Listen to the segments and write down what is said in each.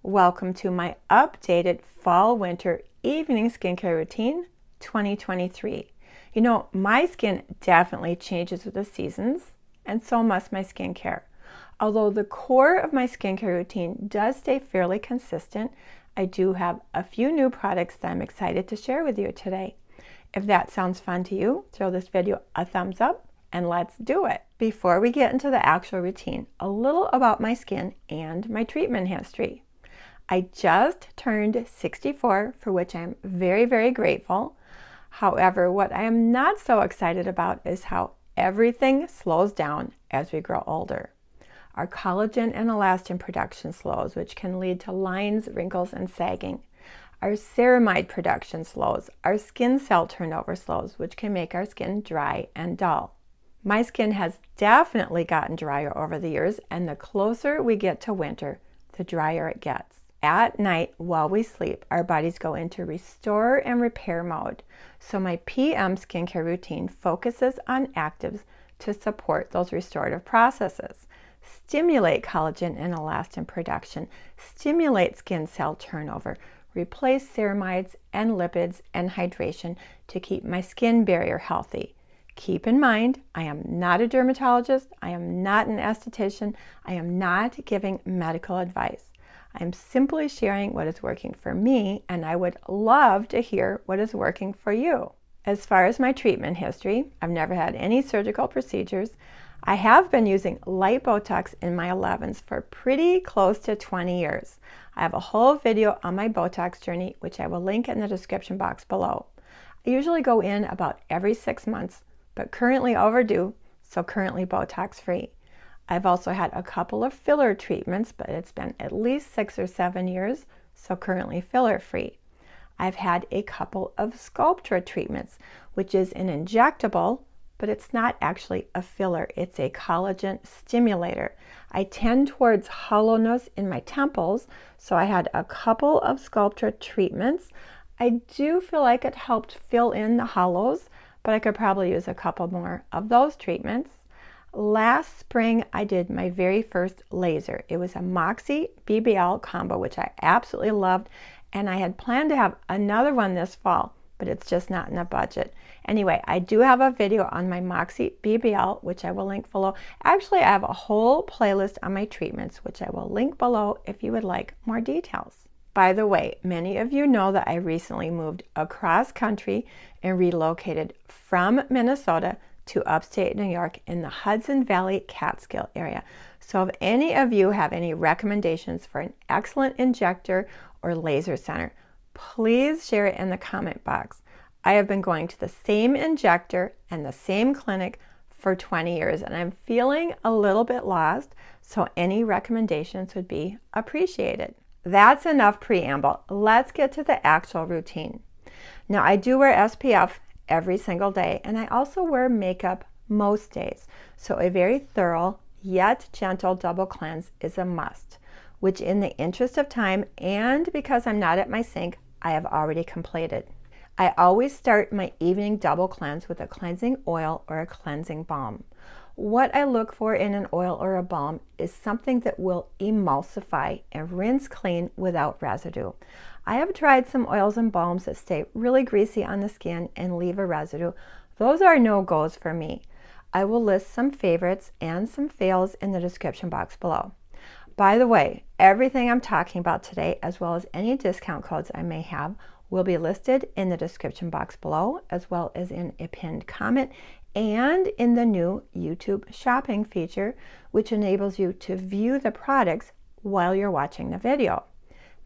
Welcome to my updated fall-winter evening skincare routine 2023. You know, my skin definitely changes with the seasons, and so must my skincare. Although the core of my skincare routine does stay fairly consistent, I do have a few new products that I'm excited to share with you today. If that sounds fun to you, throw this video a thumbs up and let's do it. Before we get into the actual routine, a little about my skin and my treatment history. I just turned 64, for which I'm very, very grateful. However, what I am not so excited about is how everything slows down as we grow older. Our collagen and elastin production slows, which can lead to lines, wrinkles, and sagging. Our ceramide production slows. Our skin cell turnover slows, which can make our skin dry and dull. My skin has definitely gotten drier over the years, and the closer we get to winter, the drier it gets. At night, while we sleep, our bodies go into restore and repair mode. So my PM skincare routine focuses on actives to support those restorative processes, stimulate collagen and elastin production, stimulate skin cell turnover, replace ceramides and lipids and hydration to keep my skin barrier healthy. Keep in mind, I am not a dermatologist, I am not an esthetician, I am not giving medical advice. I'm simply sharing what is working for me, and I would love to hear what is working for you. As far as my treatment history, I've never had any surgical procedures. I have been using light Botox in my 11s for pretty close to 20 years. I have a whole video on my Botox journey, which I will link in the description box below. I usually go in about every 6 months, but currently overdue, so currently Botox free. I've also had a couple of filler treatments, but it's been at least 6 or 7 years, so currently filler free. I've had a couple of Sculptra treatments, which is an injectable, but it's not actually a filler, it's a collagen stimulator. I tend towards hollowness in my temples, so I had a couple of Sculptra treatments. I do feel like it helped fill in the hollows, but I could probably use a couple more of those treatments. Last spring, I did my very first laser. It was a Moxie BBL combo, which I absolutely loved, and I had planned to have another one this fall, but it's just not in the budget. Anyway, I do have a video on my Moxie BBL, which I will link below. Actually, I have a whole playlist on my treatments, which I will link below if you would like more details. By the way, many of you know that I recently moved across country and relocated from Minnesota to upstate New York in the Hudson Valley Catskill area. So if any of you have any recommendations for an excellent injector or laser center, please share it in the comment box. I have been going to the same injector and the same clinic for 20 years, and I'm feeling a little bit lost, so any recommendations would be appreciated. That's enough preamble. Let's get to the actual routine. Now, I do wear SPF every single day, and I also wear makeup most days, so a very thorough yet gentle double cleanse is a must, which in the interest of time and because I'm not at my sink, I have already completed. I always start my evening double cleanse with a cleansing oil or a cleansing balm. What I look for in an oil or a balm is something that will emulsify and rinse clean without residue. I have tried some oils and balms that stay really greasy on the skin and leave a residue. Those are no-goes for me. I will list some favorites and some fails in the description box below. By the way, everything I'm talking about today, as well as any discount codes I may have, will be listed in the description box below, as well as in a pinned comment and in the new YouTube shopping feature, which enables you to view the products while you're watching the video.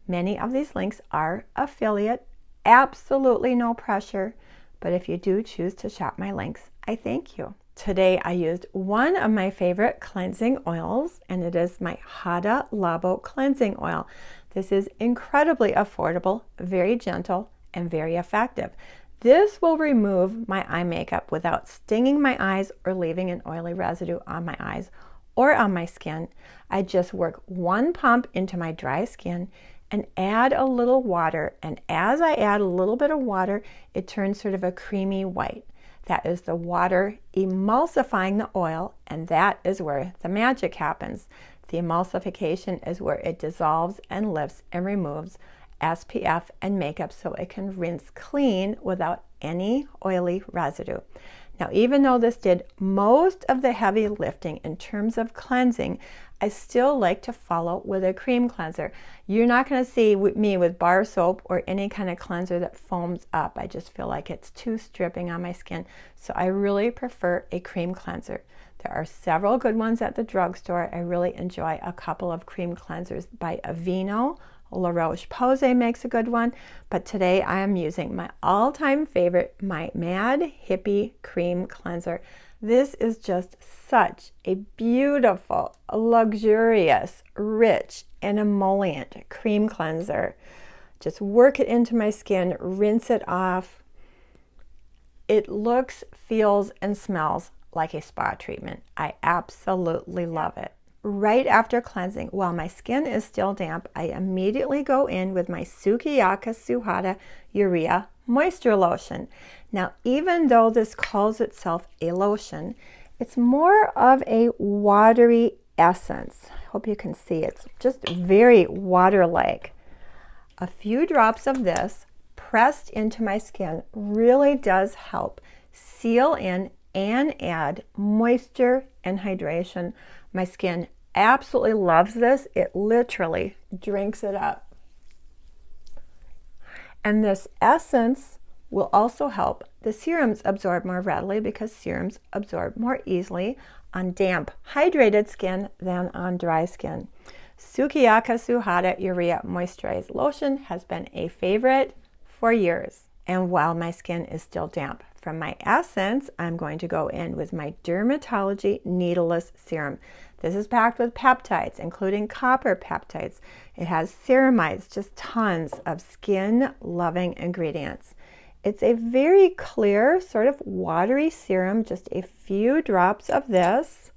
Many of these links are affiliate, absolutely no pressure, but if you do choose to shop my links, I thank you. Today I used one of my favorite cleansing oils, and it is my Hada Labo cleansing oil. This is incredibly affordable, very gentle, and very effective. This will remove my eye makeup without stinging my eyes or leaving an oily residue on my eyes or on my skin. I just work one pump into my dry skin and add a little water, and as I add a little bit of water, it turns sort of a creamy white. That is the water emulsifying the oil, and that is where the magic happens. The emulsification is where it dissolves and lifts and removes SPF and makeup so it can rinse clean without any oily residue. Now, even though this did most of the heavy lifting in terms of cleansing, I still like to follow with a cream cleanser. You're not going to see me with bar soap or any kind of cleanser that foams up. I just feel like it's too stripping on my skin. So I really prefer a cream cleanser. There are several good ones at the drugstore. I really enjoy a couple of cream cleansers by Aveeno. La Roche-Posay makes a good one, but today I am using my all-time favorite, my Mad Hippie Cream Cleanser. This is just such a beautiful, luxurious, rich, and emollient cream cleanser. Just work it into my skin, rinse it off. It looks, feels, and smells like a spa treatment. I absolutely love it. Right after cleansing, while my skin is still damp, I immediately go in with my Tsukiyaka Suhada Urea Moisture Lotion. Now, even though this calls itself a lotion, it's more of a watery essence. I hope you can see it's just very water-like. A few drops of this pressed into my skin really does help seal in and add moisture and hydration. My skin absolutely loves this. It literally drinks it up. And this essence will also help the serums absorb more readily because serums absorb more easily on damp, hydrated skin than on dry skin. Tsukiyaka Suhada Urea Moisturized Lotion has been a favorite for years. And while my skin is still damp, from my Essence, I'm going to go in with my Dermatology Needleless Serum. This is packed with peptides, including copper peptides. It has ceramides, just tons of skin-loving ingredients. It's a very clear, sort of watery serum, just a few drops of this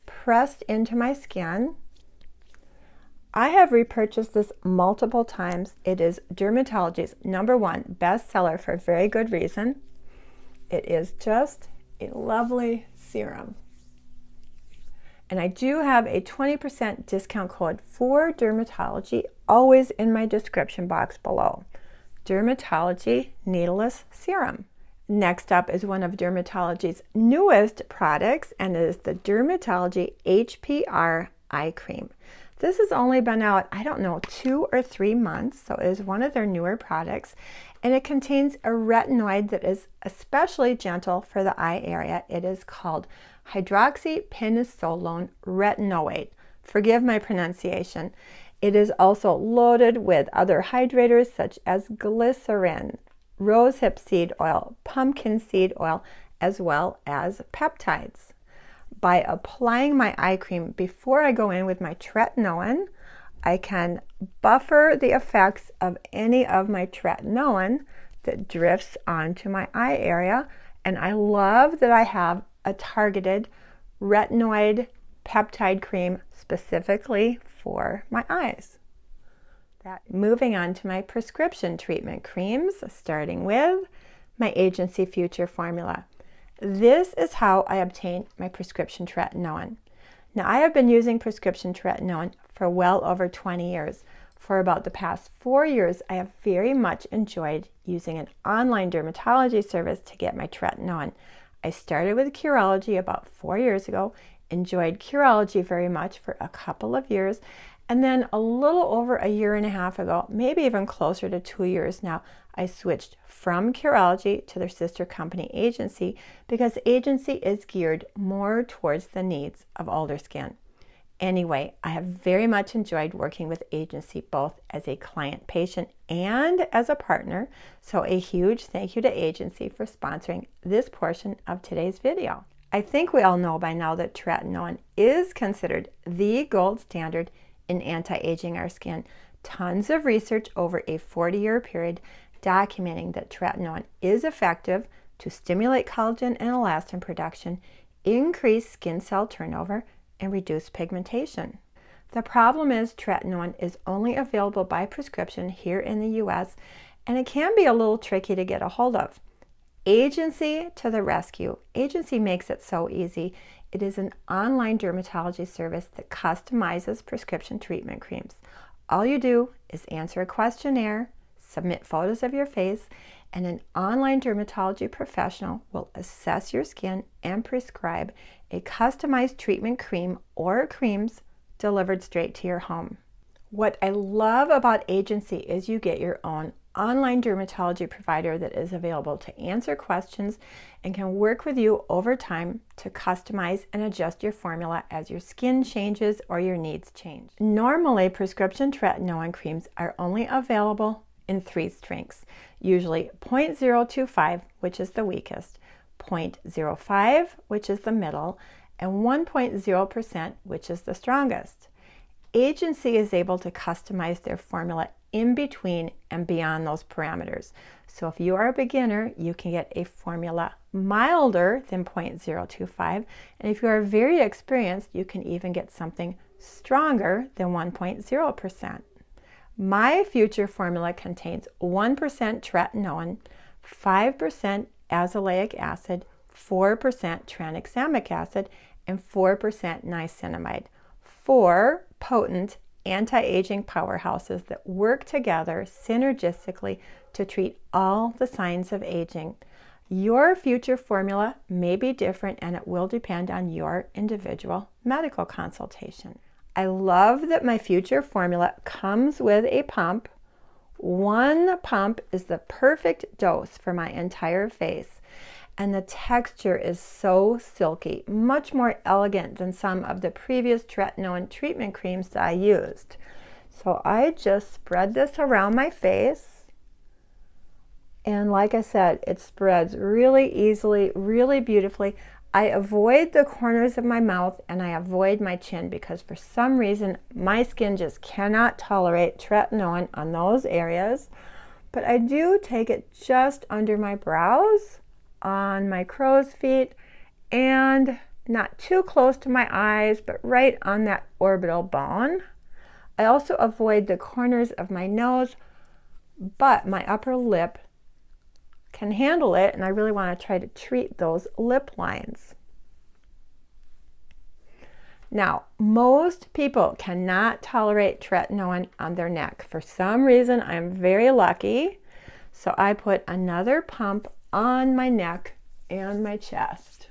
pressed into my skin. I have repurchased this multiple times. It is Dermatology's #1 bestseller for a very good reason. It is just a lovely serum. And I do have a 20% discount code for Dermatology, always in my description box below. Dermatology Needleless Serum. Next up is one of Dermatology's newest products, and it is the Dermatology HPR Eye Cream. This has only been out, I don't know, 2 or 3 months, so it is one of their newer products, and it contains a retinoid that is especially gentle for the eye area. It is called hydroxypinosolone retinoate. Forgive my pronunciation. It is also loaded with other hydrators such as glycerin, rosehip seed oil, pumpkin seed oil, as well as peptides. By applying my eye cream before I go in with my tretinoin, I can buffer the effects of any of my tretinoin that drifts onto my eye area. And I love that I have a targeted retinoid peptide cream specifically for my eyes. Moving on to my prescription treatment creams, starting with my Agency Future formula. This is how I obtain my prescription tretinoin. Now, I have been using prescription tretinoin for well over 20 years. For about the past 4 years, I have very much enjoyed using an online dermatology service to get my tretinoin. I started with Curology about 4 years ago, enjoyed Curology very much for a couple of years, and then a little over a year and a half ago, maybe even closer to 2 years now, I switched from Curology to their sister company Agency because Agency is geared more towards the needs of older skin. Anyway, I have very much enjoyed working with Agency both as a client patient and as a partner, so a huge thank you to Agency for sponsoring this portion of today's video. I think we all know by now that tretinoin is considered the gold standard in anti-aging our skin. Tons of research over a 40-year period documenting that tretinoin is effective to stimulate collagen and elastin production, increase skin cell turnover, and reduce pigmentation. The problem is tretinoin is only available by prescription here in the US, and it can be a little tricky to get a hold of. Agency to the rescue. Agency makes it so easy. It is an online dermatology service that customizes prescription treatment creams. All you do is answer a questionnaire, submit photos of your face, and an online dermatology professional will assess your skin and prescribe a customized treatment cream or creams delivered straight to your home. What I love about agency is you get your own online dermatology provider that is available to answer questions and can work with you over time to customize and adjust your formula as your skin changes or your needs change. Normally, prescription tretinoin creams are only available in 3 strengths, usually 0.025, which is the weakest, 0.05, which is the middle, and 1.0%, which is the strongest. Agency is able to customize their formula in between and beyond those parameters. So if you are a beginner, you can get a formula milder than 0.025, and if you are very experienced, you can even get something stronger than 1.0%. My future formula contains 1% tretinoin, 5% azelaic acid, 4% tranexamic acid, and 4% niacinamide. 4 potent anti-aging powerhouses that work together synergistically to treat all the signs of aging. Your future formula may be different, and it will depend on your individual medical consultation. I love that my future formula comes with a pump. 1 pump is the perfect dose for my entire face, and the texture is so silky, much more elegant than some of the previous tretinoin treatment creams that I used. So I just spread this around my face, and like I said, it spreads really easily, really beautifully. I avoid the corners of my mouth and I avoid my chin because for some reason my skin just cannot tolerate tretinoin on those areas. But I do take it just under my brows, on my crow's feet, and not too close to my eyes, but right on that orbital bone. I also avoid the corners of my nose, but my upper lip can handle it, and I really want to try to treat those lip lines. Now, most people cannot tolerate tretinoin on their neck. For some reason, I'm very lucky, so I put another pump on my neck and my chest.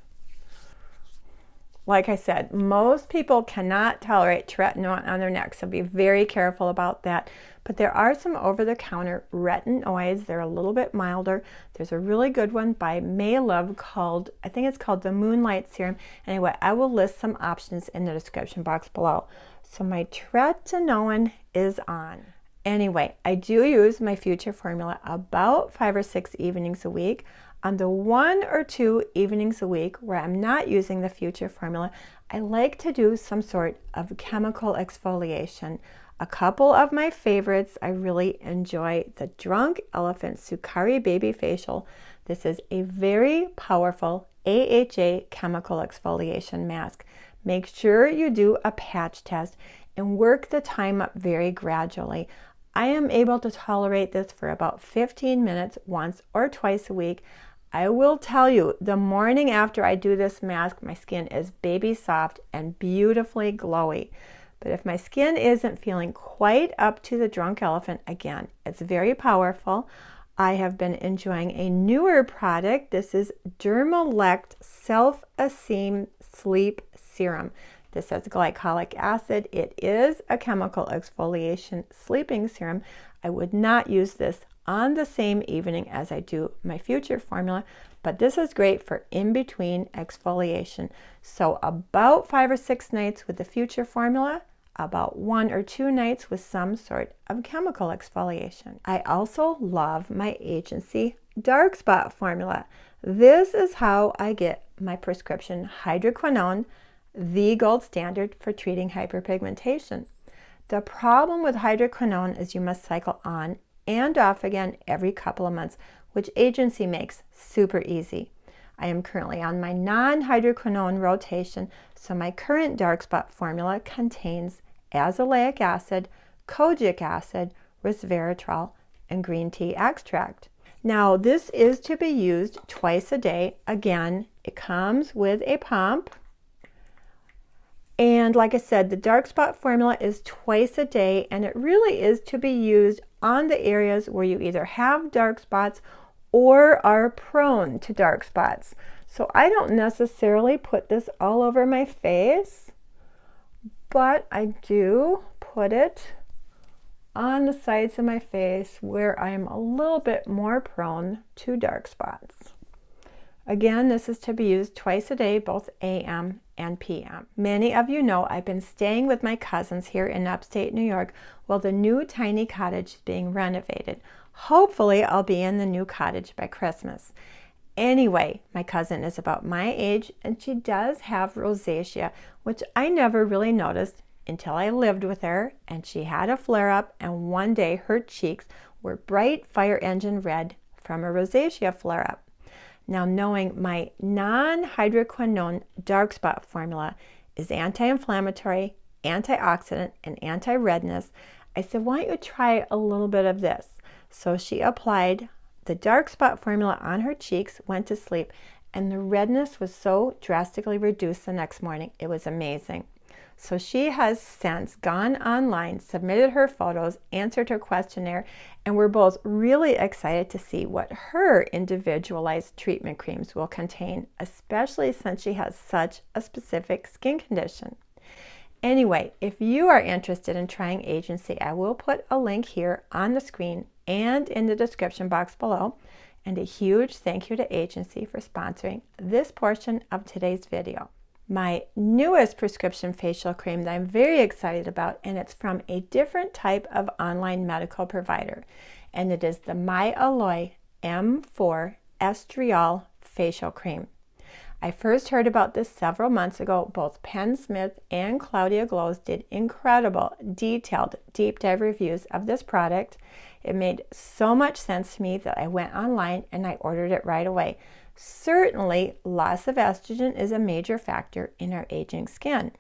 Like I said, most people cannot tolerate tretinoin on their neck, so be very careful about that. But there are some over-the-counter retinoids. They're a little bit milder. There's a really good one by MAYLOVE called, I think it's called the Moonlight Serum. Anyway, I will list some options in the description box below. So my tretinoin is on. Anyway, I do use my future formula about 5 or 6 evenings a week. On the 1 or 2 evenings a week where I'm not using the future formula, I like to do some sort of chemical exfoliation. A couple of my favorites, I really enjoy the Drunk Elephant Sukari Baby Facial. This is a very powerful AHA chemical exfoliation mask. Make sure you do a patch test and work the time up very gradually. I am able to tolerate this for about 15 minutes once or twice a week. I will tell you, the morning after I do this mask, my skin is baby soft and beautifully glowy. But if my skin isn't feeling quite up to the Drunk Elephant, again, it's very powerful. I have been enjoying a newer product. This is Dermalect Self-Esteem Sleep Serum. This has glycolic acid. It is a chemical exfoliation sleeping serum. I would not use this on the same evening as I do my future formula, but this is great for in-between exfoliation. So about 5 or 6 nights with the future formula, about 1 or 2 nights with some sort of chemical exfoliation. I also love my agency dark spot formula. This is how I get my prescription hydroquinone, the gold standard for treating hyperpigmentation. The problem with hydroquinone is you must cycle on and off again every couple of months, which agency makes super easy. I am currently on my non-hydroquinone rotation, so my current dark spot formula contains azelaic acid, kojic acid, resveratrol, and green tea extract. Now, this is to be used twice a day. Again, it comes with a pump. And like I said, the dark spot formula is twice a day, and it really is to be used on the areas where you either have dark spots or are prone to dark spots. So I don't necessarily put this all over my face, but I do put it on the sides of my face where I'm a little bit more prone to dark spots. Again, this is to be used twice a day, both AM and PM. Many of you know I've been staying with my cousins here in upstate New York while the new tiny cottage is being renovated. Hopefully, I'll be in the new cottage by Christmas. Anyway, my cousin is about my age and she does have rosacea, which I never really noticed until I lived with her, and she had a flare-up, and one day her cheeks were bright fire engine red from a rosacea flare-up. Now, knowing my non-hydroquinone dark spot formula is anti-inflammatory, antioxidant, and anti-redness, I said, why don't you try a little bit of this? So she applied the dark spot formula on her cheeks, went to sleep, and the redness was so drastically reduced the next morning. It was amazing. So she has since gone online, submitted her photos, answered her questionnaire, and we're both really excited to see what her individualized treatment creams will contain, especially since she has such a specific skin condition. Anyway, if you are interested in trying Agency, I will put a link here on the screen and in the description box below. And a huge thank you to Agency for sponsoring this portion of today's video. My newest prescription facial cream that I'm very excited about, and it's from a different type of online medical provider, and it is the MyAlloy M4 Estriol Facial Cream. I first heard about this several months ago. Both Penn Smith and Claudia Glows did incredible, detailed, deep dive reviews of this product. It made so much sense to me that I went online and I ordered it right away. Certainly, loss of estrogen is a major factor in our aging skin.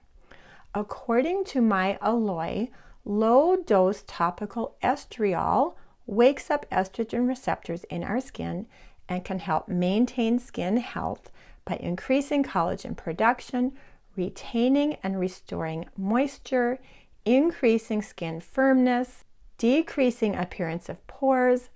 According to MyAlloy, low-dose topical estriol wakes up estrogen receptors in our skin and can help maintain skin health by increasing collagen production, retaining and restoring moisture, increasing skin firmness, decreasing appearance of pores,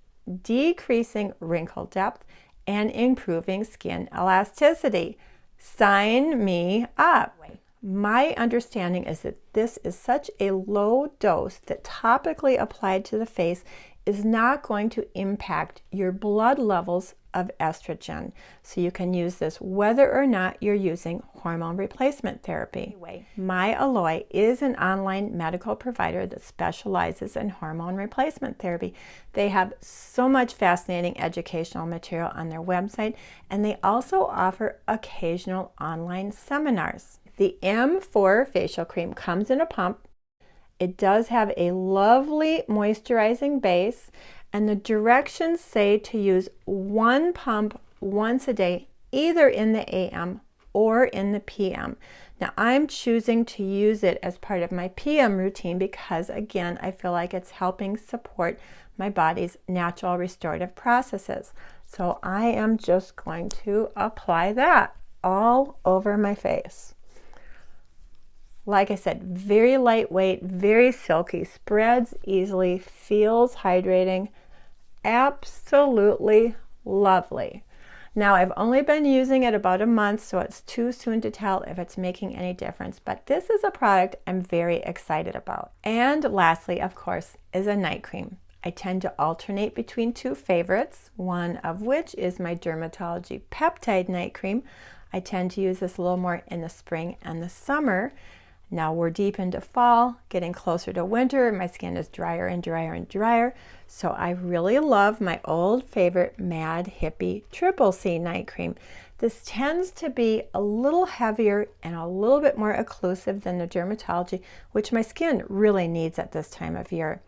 decreasing wrinkle depth, and improving skin elasticity. Sign me up. My understanding is that this is such a low dose that topically applied to the face is not going to impact your blood levels of estrogen. So you can use this whether or not you're using hormone replacement therapy. Anyway, MyAlloy is an online medical provider that specializes in hormone replacement therapy. They have so much fascinating educational material on their website, and they also offer occasional online seminars. The M4 facial cream comes in a pump. It does have a lovely moisturizing base, and the directions say to use one pump once a day, either in the AM or in the PM. Now, I'm choosing to use it as part of my PM routine because, again, I feel like it's helping support my body's natural restorative processes. So I am just going to apply that all over my face. Like I said, very lightweight, very silky, spreads easily, feels hydrating, absolutely lovely. Now, I've only been using it about a month, so it's too soon to tell if it's making any difference, but this is a product I'm very excited about. And lastly, of course, is a night cream. I tend to alternate between two favorites, one of which is my DRMTLGY Peptide Night Cream. I tend to use this a little more in the spring and the summer. Now we're deep into fall, getting closer to winter. My skin is drier and drier and drier. So I really love my old favorite Mad Hippie Triple C Night Cream. This tends to be a little heavier and a little bit more occlusive than the DRMTLGY, which my skin really needs at this time of year.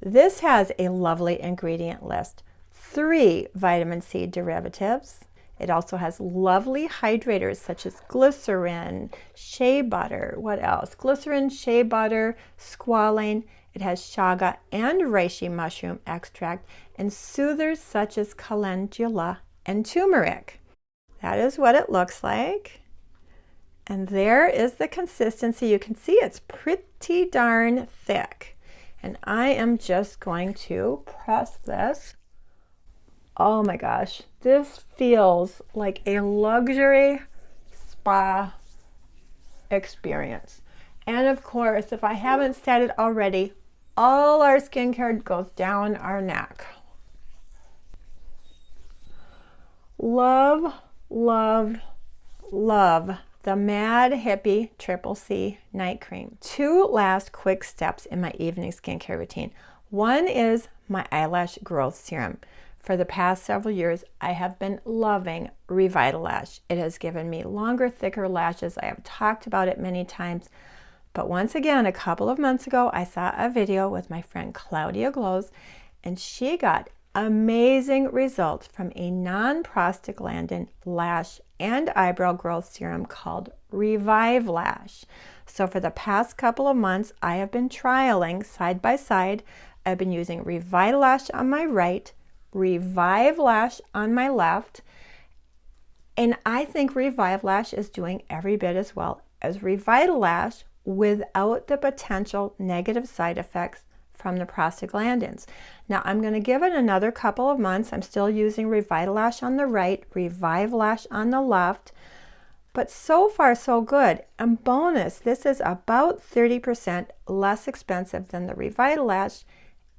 This has a lovely ingredient list. 3 vitamin C derivatives. It also has lovely hydrators such as glycerin, shea butter, what else? Glycerin, shea butter, squalane. It has chaga and reishi mushroom extract, and soothers such as calendula and turmeric. That is what it looks like. And there is the consistency. You can see it's pretty darn thick. And I am just going to press this. Oh my gosh, this feels like a luxury spa experience. And of course, if I haven't said it already, all our skincare goes down our neck. Love, love, love the Mad Hippie Triple C Night Cream. Two last quick steps in my evening skincare routine. One is my eyelash growth serum. For the past several years, I have been loving Revitalash. It has given me longer, thicker lashes. I have talked about it many times. But once again, a couple of months ago, I saw a video with my friend Claudia Glows, and she got amazing results from a non-prostaglandin lash and eyebrow growth serum called Revive Lash. So for the past couple of months, I have been trialing side by side. I've been using Revitalash on my right, Revive Lash on my left, and I think Revive Lash is doing every bit as well as Revitalash without the potential negative side effects from the prostaglandins. Now I'm going to give it another couple of months. I'm still using Revitalash on the right, Revive Lash on the left, but so far so good. And bonus, this is about 30% less expensive than the Revitalash,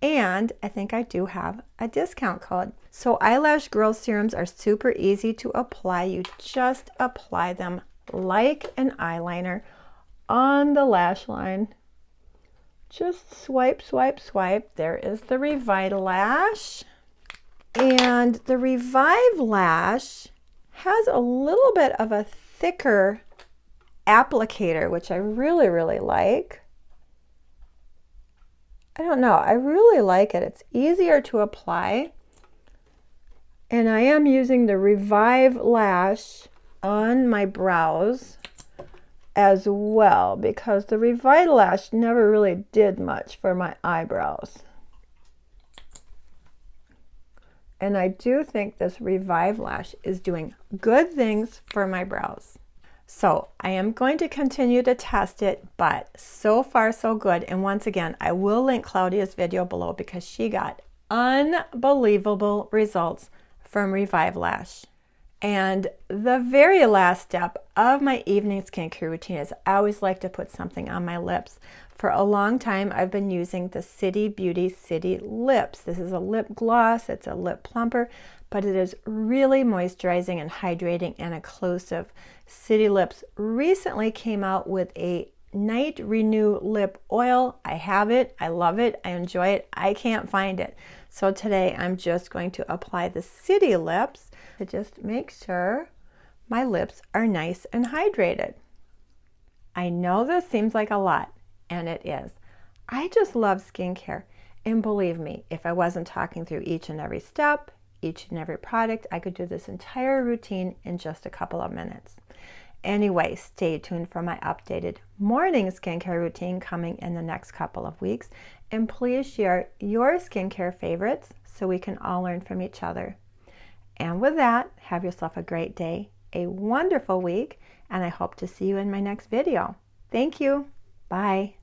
and I think I do have a discount code. So eyelash growth serums are super easy to apply. You just apply them like an eyeliner on the lash line. Just swipe, swipe, swipe. There is the Revitalash. And the Revive Lash has a little bit of a thicker applicator, which I really, really like. I don't know, I really like it. It's easier to apply. And I am using the Revive Lash on my brows as well, because the Revitalash never really did much for my eyebrows. And I do think this Revive Lash is doing good things for my brows. So I am going to continue to test it, but so far so good. And once again, I will link Claudia's video below because she got unbelievable results from Revive Lash. And the very last step of my evening skincare routine is I always like to put something on my lips. For a long time, I've been using the City Beauty CityLips. This is a lip gloss, it's a lip plumper, but it is really moisturizing and hydrating and occlusive. CityLips recently came out with a Night Renew Lip Oil. I have it, I love it, I enjoy it, I can't find it. So today I'm just going to apply the CityLips to just make sure my lips are nice and hydrated. I know this seems like a lot, and it is. I just love skincare, and believe me, if I wasn't talking through each and every step, each and every product, I could do this entire routine in just a couple of minutes. Anyway, stay tuned for my updated morning skincare routine coming in the next couple of weeks, and please share your skincare favorites so we can all learn from each other. And with that, have yourself a great day, a wonderful week, and I hope to see you in my next video. Thank you. Bye.